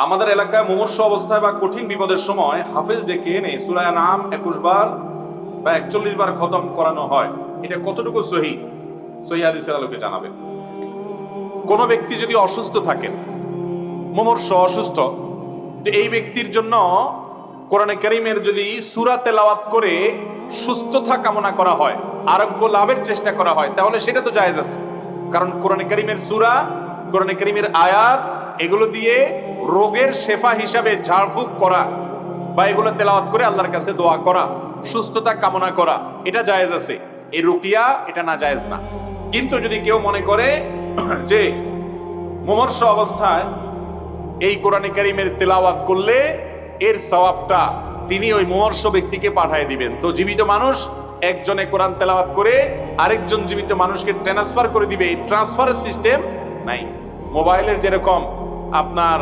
আমাদের এলাকায় মুমূর্ষ অবস্থায় বা কঠিন বিপদের সময় হাফেজ ডেকে এনে সূরা আনআম 21 বার বা 41 বার খতম করানো হয়, এটা কতটুকু সহিহ? সহিহ হাদিসের আলোকে জানাবেন। কোন ব্যক্তি যদি অসুস্থ থাকেন, মুমূর্ষ অসুস্থ, তো এই ব্যক্তির জন্য কোরআনে কারীমের যদি সূরা তেলাওয়াত করে সুস্থতা কামনা করা হয়, আরোগ্য লাভের চেষ্টা করা হয়, তাহলে সেটা তো জায়েজ আছে। কারণ কোরআনে কারীমের সূরা, কোরআনে কারীমের আয়াত, এগুলো দিয়ে রোগের শেফা হিসাবে ঝাড়ফুঁক করা বা এগুলো তেলাওয়াত করে আল্লাহর কাছে দোয়া করা, সুস্থতা কামনা করা, এটা জায়েজ আছে। এই রুকিয়া এটা না জায়েজ না। কিন্তু যদি কেউ মনে করে যে মুমূর্ষ অবস্থায় এই কোরআনে কারীমের তেলাওয়াত করলে এর সওয়াবটা তিনি ওই মুমূর্ষ ব্যক্তিকে পাঠিয়ে দিবেন, তো জীবিত মানুষ একজনে কোরআন তেলাওয়াত করে আরেকজন জীবিত মানুষকে ট্রান্সফার করে দিবে, এই ট্রান্সফারের সিস্টেম নাই। মোবাইলের যেরকম আপনার